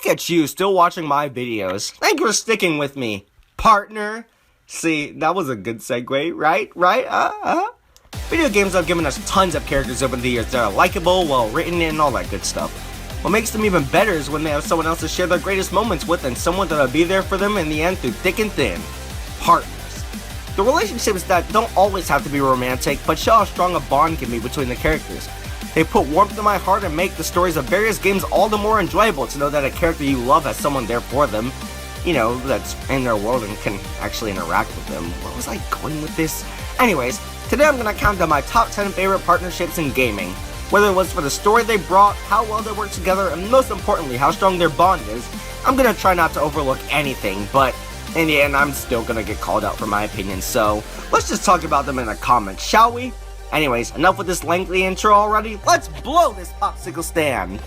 Look at you, still watching my videos. Thank you for sticking with me, partner. See, that was a good segue, right? Video games have given us tons of characters over the years that are likable, well-written, and all that good stuff. What makes them even better is when they have someone else to share their greatest moments with and someone that'll be there for them in the end through thick and thin. Partners. The relationships that don't always have to be romantic, but show how strong a bond can be between the characters. They put warmth in my heart and make the stories of various games all the more enjoyable to know that a character you love has someone there for them, you know, that's in their world and can actually interact with them. Where was I going with this? Anyways, today I'm gonna count down my top 10 favorite partnerships in gaming. Whether it was for the story they brought, how well they work together, and most importantly, how strong their bond is, I'm gonna try not to overlook anything, but in the end, I'm still gonna get called out for my opinion, so let's just talk about them in the comments, shall we? Anyways, enough with this lengthy intro already, let's blow this popsicle stand!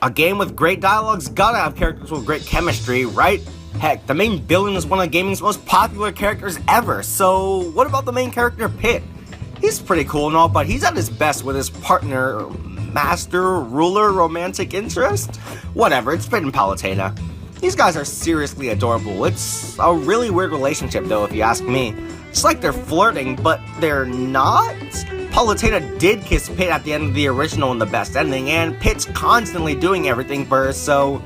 A game with great dialogue's gotta have characters with great chemistry, right? Heck, the main villain is one of gaming's most popular characters ever, so what about the main character, Pit? He's pretty cool and all, but he's at his best with his partner, master, ruler, romantic interest? Whatever, it's Pit and Palutena. These guys are seriously adorable. It's a really weird relationship though, if you ask me. It's like they're flirting, but they're not? Palutena did kiss Pit at the end of the original and the best ending, and Pit's constantly doing everything for her, so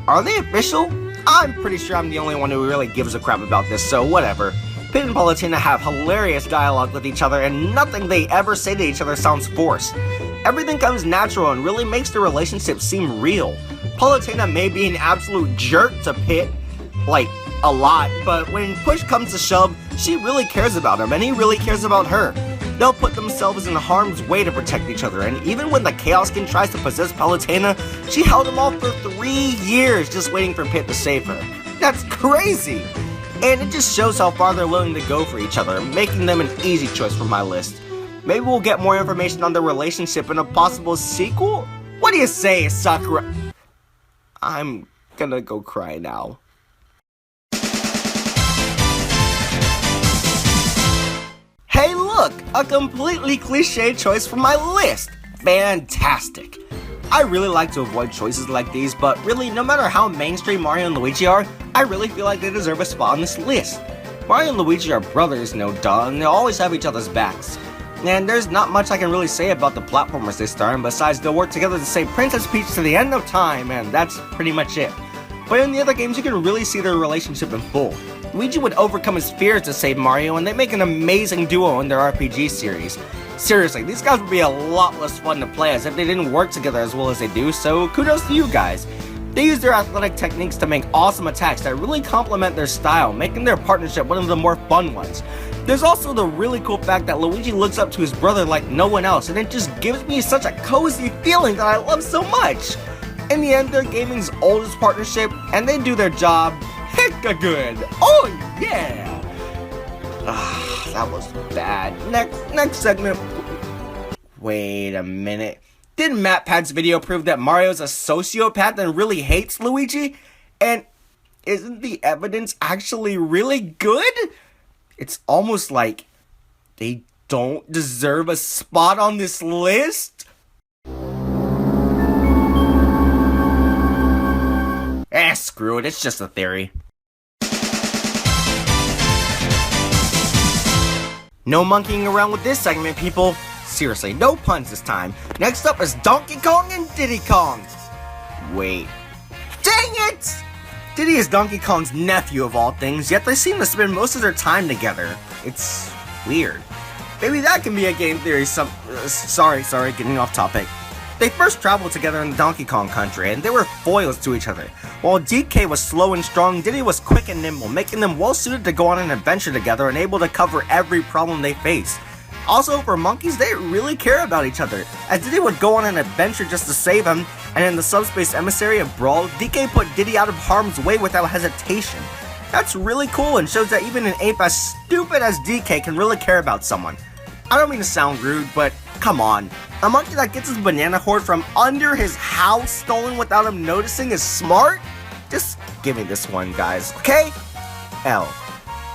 are they official? I'm pretty sure I'm the only one who really gives a crap about this, so whatever. Pit and Palutena have hilarious dialogue with each other, and nothing they ever say to each other sounds forced. Everything comes natural and really makes the relationship seem real. Palutena may be an absolute jerk to Pit, like, a lot, but when push comes to shove, she really cares about him, and he really cares about her. They'll put themselves in harm's way to protect each other, and even when the Chaos King tries to possess Palutena, she held him off for 3 years just waiting for Pit to save her. That's crazy! And it just shows how far they're willing to go for each other, making them an easy choice for my list. Maybe we'll get more information on their relationship in a possible sequel? What do you say, Sakura? I'm gonna go cry now. Hey look, a completely cliche choice for my list. Fantastic. I really like to avoid choices like these, but really, no matter how mainstream Mario and Luigi are, I really feel like they deserve a spot on this list. Mario and Luigi are brothers, no duh, and they always have each other's backs. And there's not much I can really say about the platformers they star in, besides they'll work together to save Princess Peach to the end of time, and that's pretty much it. But in the other games, you can really see their relationship in full. Luigi would overcome his fears to save Mario, and they make an amazing duo in their RPG series. Seriously, these guys would be a lot less fun to play as if they didn't work together as well as they do, so kudos to you guys. They use their athletic techniques to make awesome attacks that really complement their style, making their partnership one of the more fun ones. There's also the really cool fact that Luigi looks up to his brother like no one else, and it just gives me such a cozy feeling that I love so much. In the end, they're gaming's oldest partnership, and they do their job hecka good. Oh yeah! That was bad. Next segment. Wait a minute. Did MatPat's video prove that Mario's a sociopath and really hates Luigi? And isn't the evidence actually really good? It's almost like they don't deserve a spot on this list? Screw it, it's just a theory. No monkeying around with this segment, people. Seriously, no puns this time. Next up is Donkey Kong and Diddy Kong. Wait. Dang it! Diddy is Donkey Kong's nephew of all things, yet they seem to spend most of their time together. It's weird. Maybe that can be a game theory sorry, getting off topic. They first traveled together in the Donkey Kong country, and they were foils to each other. While DK was slow and strong, Diddy was quick and nimble, making them well suited to go on an adventure together and able to cover every problem they face. Also, for monkeys, they really care about each other, as Diddy would go on an adventure just to save him, and in the Subspace Emissary of Brawl, DK put Diddy out of harm's way without hesitation. That's really cool and shows that even an ape as stupid as DK can really care about someone. I don't mean to sound rude, but come on. A monkey that gets his banana hoard from under his house stolen without him noticing is smart? Just give me this one, guys, okay? L.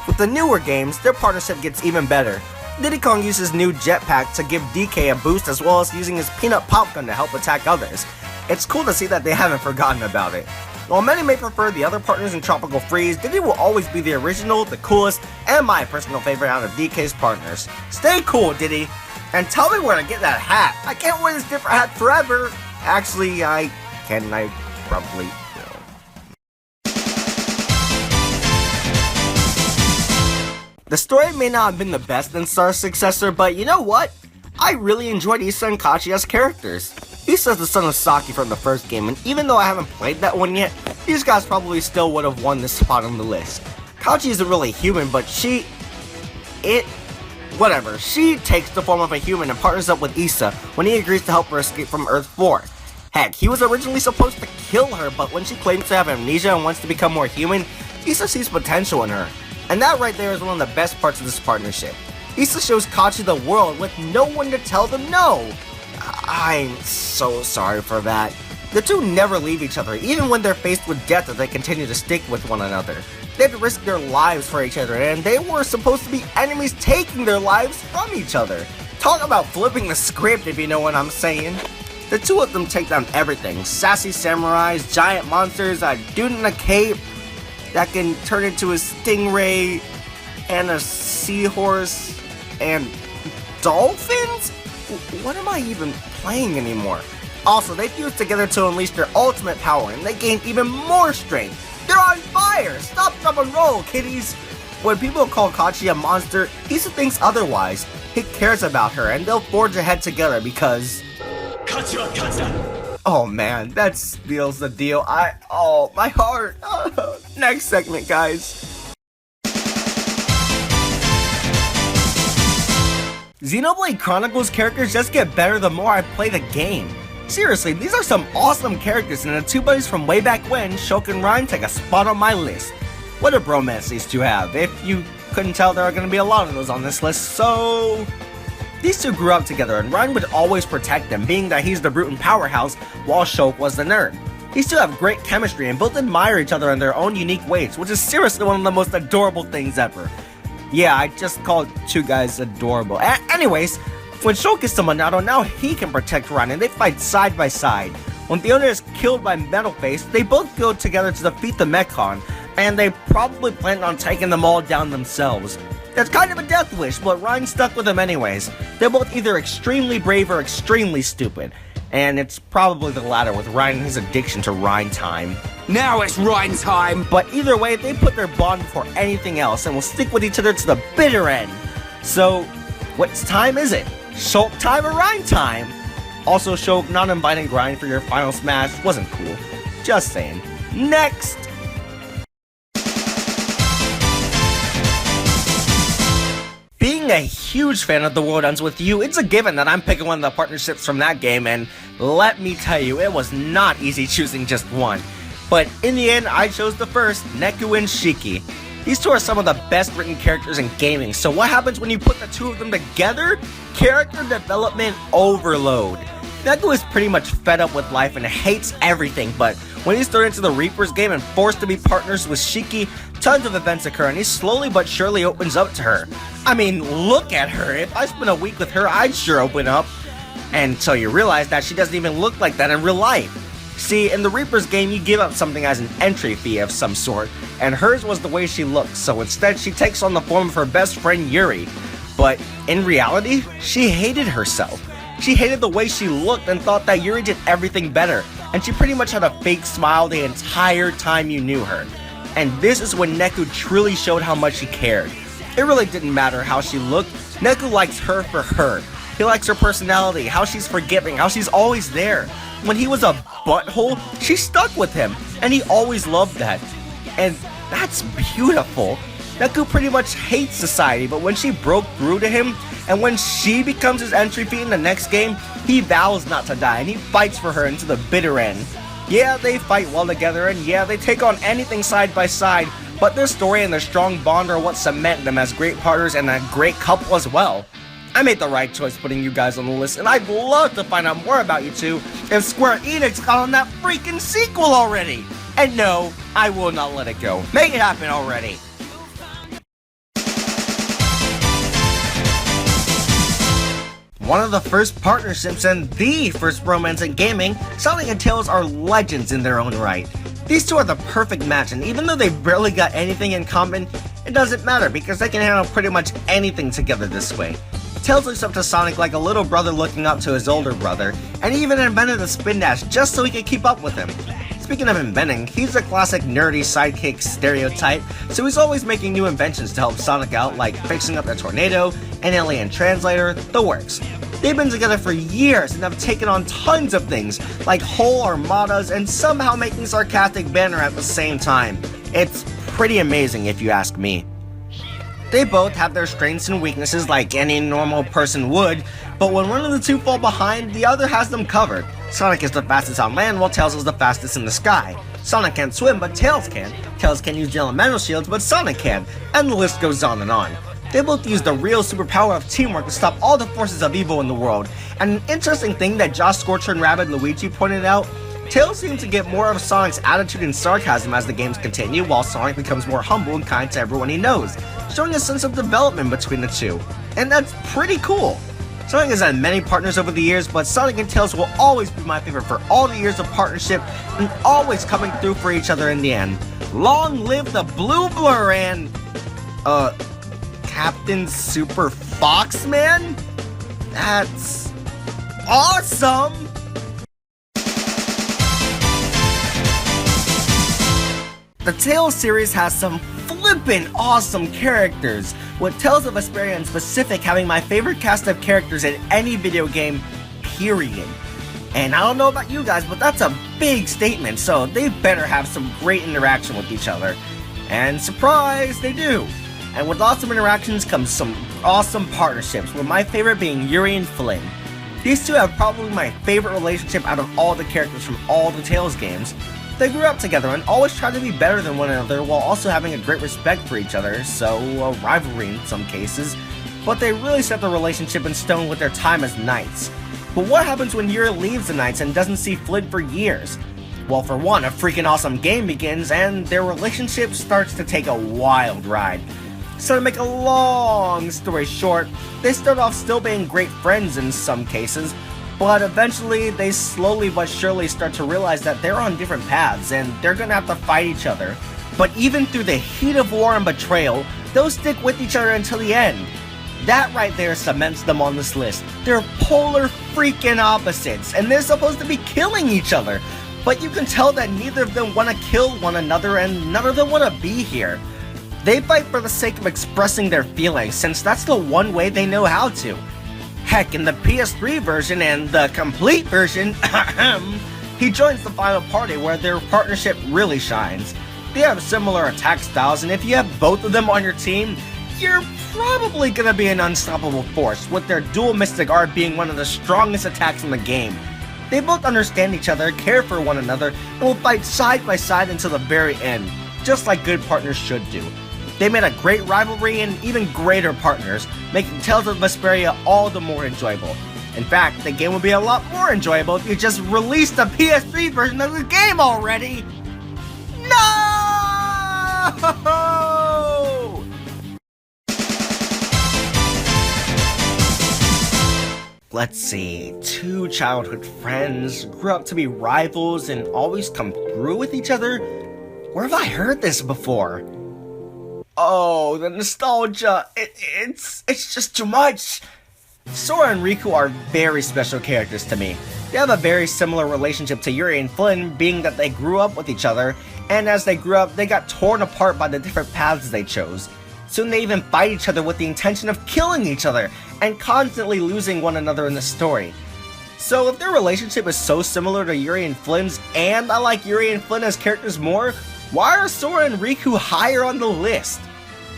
With the newer games, their partnership gets even better. Diddy Kong uses new jetpack to give DK a boost as well as using his peanut pop gun to help attack others. It's cool to see that they haven't forgotten about it. While many may prefer the other partners in Tropical Freeze, Diddy will always be the original, the coolest, and my personal favorite out of DK's partners. Stay cool, Diddy, and tell me where to get that hat. I can't wear this different hat forever. Actually, I probably will. The story may not have been the best in Star's successor, but you know what? I really enjoyed Issa and Kachi as characters. Issa's the son of Saki from the first game, and even though I haven't played that one yet, these guys probably still would have won this spot on the list. Kachi isn't really human, but she takes the form of a human and partners up with Issa when he agrees to help her escape from Earth 4. Heck, he was originally supposed to kill her, but when she claims to have amnesia and wants to become more human, Issa sees potential in her. And that right there is one of the best parts of this partnership. Issa shows Kachi the world with no one to tell them no. I'm so sorry for that. The two never leave each other, even when they're faced with death, as they continue to stick with one another. They had to risk their lives for each other, and they were supposed to be enemies taking their lives from each other. Talk about flipping the script, if you know what I'm saying. The two of them take down everything. Sassy samurais, giant monsters, a dude in a cape that can turn into a stingray, and a seahorse, and dolphins? What am I even playing anymore? Also, they fused together to unleash their ultimate power, and they gained even more strength. They're on fire! Stop, jump, and roll, kiddies! When people call Kachi a monster, Issa thinks otherwise. He cares about her, and they'll forge ahead together because... Oh man, that seals the deal. My heart. Next segment, guys. Xenoblade Chronicles characters just get better the more I play the game. Seriously, these are some awesome characters, and the two buddies from way back when, Shulk and Reyn, take a spot on my list. What a bromance these two have. If you couldn't tell, there are going to be a lot of those on this list, so... These two grew up together, and Reyn would always protect them, being that he's the brute and powerhouse, while Shulk was the nerd. These two have great chemistry and both admire each other in their own unique ways, which is seriously one of the most adorable things ever. Yeah, I just called two guys adorable. Anyways, when Shulk gets to Monado, now he can protect Reyn, and they fight side by side. When Fiona is killed by Metalface, they both go together to defeat the Mechon, and they probably plan on taking them all down themselves. That's kind of a death wish, but Reyn stuck with them anyways. They're both either extremely brave or extremely stupid. And it's probably the latter with Reyn and his addiction to Reyn time. Now it's Reyn time! But either way, they put their bond before anything else and will stick with each other to the bitter end. So, what time is it? Shulk time or Reyn time? Also, Shulk not inviting Reyn for your final smash wasn't cool. Just saying. Next! Being a huge fan of The World Ends With You, it's a given that I'm picking one of the partnerships from that game, and let me tell you, it was not easy choosing just one. But in the end, I chose the first, Neku and Shiki. These two are some of the best written characters in gaming, so what happens when you put the two of them together? Character development overload. Neku is pretty much fed up with life and hates everything, but when he's thrown into the Reaper's game and forced to be partners with Shiki, tons of events occur and he slowly but surely opens up to her. I mean, look at her. If I spent a week with her, I'd sure open up. Until you realize that she doesn't even look like that in real life. See, in the Reaper's game, you give up something as an entry fee of some sort, and hers was the way she looked, so instead she takes on the form of her best friend Yuri. But in reality, she hated herself. She hated the way she looked and thought that Yuri did everything better, and she pretty much had a fake smile the entire time you knew her. And this is when Neku truly showed how much he cared. It really didn't matter how she looked, Neku likes her for her. He likes her personality, how she's forgiving, how she's always there. When he was a butthole, she stuck with him, and he always loved that. And that's beautiful. Neku pretty much hates society, but when she broke through to him, and when she becomes his entry fee in the next game, he vows not to die, and he fights for her into the bitter end. Yeah, they fight well together, and yeah, they take on anything side by side, but their story and their strong bond are what cement them as great partners and a great couple as well. I made the right choice putting you guys on the list, and I'd love to find out more about you two if Square Enix got on that freaking sequel already! And no, I will not let it go. Make it happen already! One of the first partnerships and the first romance in gaming, Sonic and Tails are legends in their own right. These two are the perfect match, and even though they barely got anything in common, it doesn't matter because they can handle pretty much anything together this way. Tails looks up to Sonic like a little brother looking up to his older brother, and he even invented the spin dash just so he could keep up with him. Speaking of inventing, he's a classic nerdy sidekick stereotype, so he's always making new inventions to help Sonic out, like fixing up the tornado, an alien translator, the works. They've been together for years and have taken on tons of things, like whole armadas and somehow making sarcastic banter at the same time. It's pretty amazing if you ask me. They both have their strengths and weaknesses like any normal person would, but when one of the two fall behind, the other has them covered. Sonic is the fastest on land while Tails is the fastest in the sky. Sonic can't swim, but Tails can. Tails can use elemental shields, but Sonic can. And the list goes on and on. They both use the real superpower of teamwork to stop all the forces of evil in the world. And an interesting thing that Josh Scorcher and Rabbid Luigi pointed out, Tails seems to get more of Sonic's attitude and sarcasm as the games continue, while Sonic becomes more humble and kind to everyone he knows, showing a sense of development between the two. And that's pretty cool. Sonic has had many partners over the years, but Sonic and Tails will always be my favorite for all the years of partnership and always coming through for each other in the end. Long live the Blue Blur and... Captain Super Foxman? That's... awesome! The Tails series has some flippin' awesome characters, with Tales of Vesperia in specific having my favorite cast of characters in any video game, period. And I don't know about you guys, but that's a big statement, so they better have some great interaction with each other. And surprise, they do! And with awesome interactions comes some awesome partnerships, with my favorite being Yuri and Flynn. These two have probably my favorite relationship out of all the characters from all the Tales games. They grew up together and always tried to be better than one another while also having a great respect for each other, so a rivalry in some cases, but they really set the relationship in stone with their time as Knights. But what happens when Yuri leaves the Knights and doesn't see Flynn for years? Well, for one, a freaking awesome game begins and their relationship starts to take a wild ride. So to make a long story short, they start off still being great friends in some cases, but eventually they slowly but surely start to realize that they're on different paths and they're gonna have to fight each other. But even through the heat of war and betrayal, they'll stick with each other until the end. That right there cements them on this list. They're polar freaking opposites, and they're supposed to be killing each other. But you can tell that neither of them want to kill one another and none of them want to be here. They fight for the sake of expressing their feelings, since that's the one way they know how to. Heck, in the PS3 version and the complete version, he joins the final party where their partnership really shines. They have similar attack styles, and if you have both of them on your team, you're probably gonna be an unstoppable force, with their dual Mystic Art being one of the strongest attacks in the game. They both understand each other, care for one another, and will fight side by side until the very end, just like good partners should do. They made a great rivalry and even greater partners, making Tales of Vesperia all the more enjoyable. In fact, the game would be a lot more enjoyable if you just released the PS3 version of the game already! No! Let's see, two childhood friends grew up to be rivals and always come through with each other? Where have I heard this before? Oh, the nostalgia, it's just too much. Sora and Riku are very special characters to me. They have a very similar relationship to Yuri and Flynn, being that they grew up with each other, and as they grew up, they got torn apart by the different paths they chose. Soon they even fight each other with the intention of killing each other, and constantly losing one another in the story. So if their relationship is so similar to Yuri and Flynn's, and I like Yuri and Flynn as characters more, why are Sora and Riku higher on the list?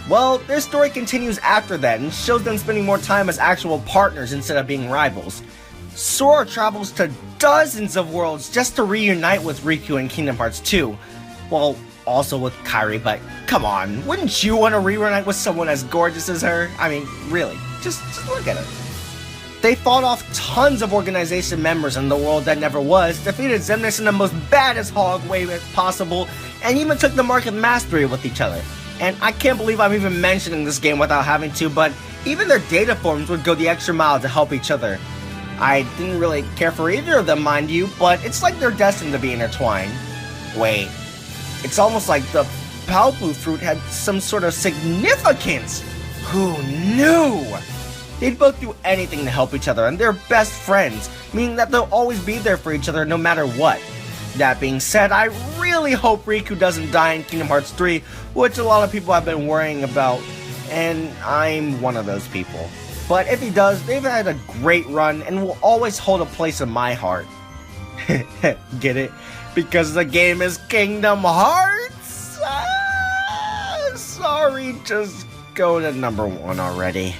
Well, their story continues after that and shows them spending more time as actual partners instead of being rivals. Sora travels to dozens of worlds just to reunite with Riku in Kingdom Hearts 2. Well, also with Kairi, but come on, wouldn't you want to reunite with someone as gorgeous as her? I mean, really, just look at her. They fought off tons of organization members in the world that never was, defeated Xemnas in the most badass hog way possible, and even took the Mark of Mastery with each other. And I can't believe I'm even mentioning this game without having to, but even their data forms would go the extra mile to help each other. I didn't really care for either of them, mind you, but it's like they're destined to be intertwined. Wait, it's almost like the Palpu fruit had some sort of significance. Who knew? They'd both do anything to help each other, and they're best friends, meaning that they'll always be there for each other no matter what. That being said, I really hope Riku doesn't die in Kingdom Hearts 3, which a lot of people have been worrying about, and I'm one of those people. But if he does, they've had a great run and will always hold a place in my heart. Get it? Because the game is Kingdom Hearts? Sorry, just go to number 1 already.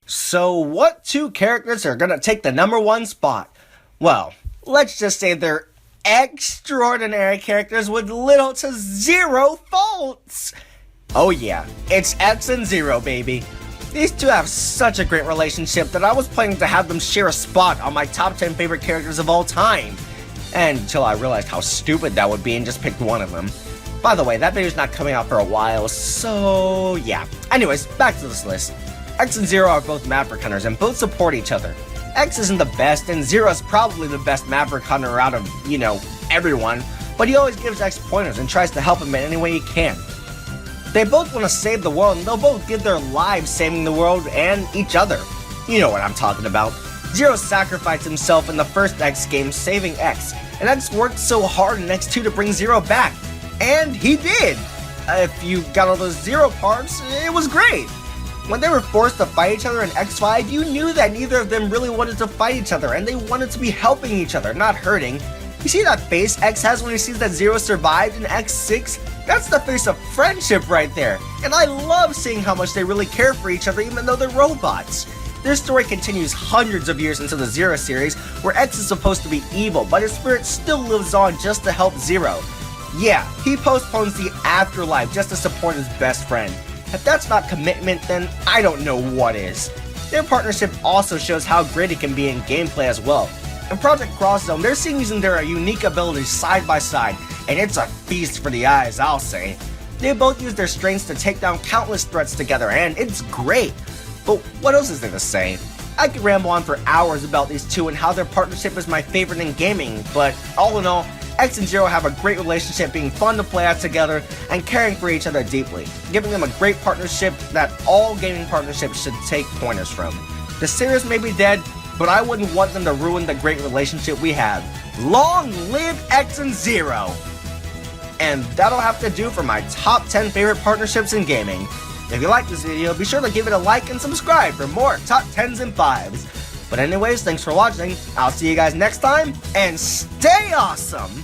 So what 2 characters are gonna take the number 1 spot? Well, let's just say they're extraordinary characters with little to zero faults. Oh yeah, it's X and Zero, baby. These two have such a great relationship that I was planning to have them share a spot on my top 10 favorite characters of all time. Until I realized how stupid that would be and just picked one of them. By the way, that video's not coming out for a while, so yeah. Anyways, back to this list. X and Zero are both Maverick Hunters and both support each other. X isn't the best, and Zero's probably the best Maverick Hunter out of, everyone, but he always gives X pointers and tries to help him in any way he can. They both want to save the world, and they'll both give their lives saving the world and each other. You know what I'm talking about. Zero sacrificed himself in the first X game saving X, and X worked so hard in X2 to bring Zero back. And he did! If you got all those Zero parts, it was great! When they were forced to fight each other in X5, you knew that neither of them really wanted to fight each other, and they wanted to be helping each other, not hurting. You see that face X has when he sees that Zero survived in X6? That's the face of friendship right there, and I love seeing how much they really care for each other even though they're robots. Their story continues hundreds of years into the Zero series, where X is supposed to be evil, but his spirit still lives on just to help Zero. Yeah, he postpones the afterlife just to support his best friend. If that's not commitment, then I don't know what is. Their partnership also shows how great it can be in gameplay as well. In Project Cross Zone, they're seen using their unique abilities side by side, and it's a feast for the eyes, I'll say. They both use their strengths to take down countless threats together, and it's great. But what else is there to say? I could ramble on for hours about these two and how their partnership is my favorite in gaming, but all in all, X and Zero have a great relationship, being fun to play out together and caring for each other deeply, giving them a great partnership that all gaming partnerships should take pointers from. The series may be dead, but I wouldn't want them to ruin the great relationship we have. Long live X and Zero! And that'll have to do for my top 10 favorite partnerships in gaming. If you like this video, be sure to give it a like and subscribe for more top 10s and 5s. But anyways, thanks for watching, I'll see you guys next time, and stay awesome!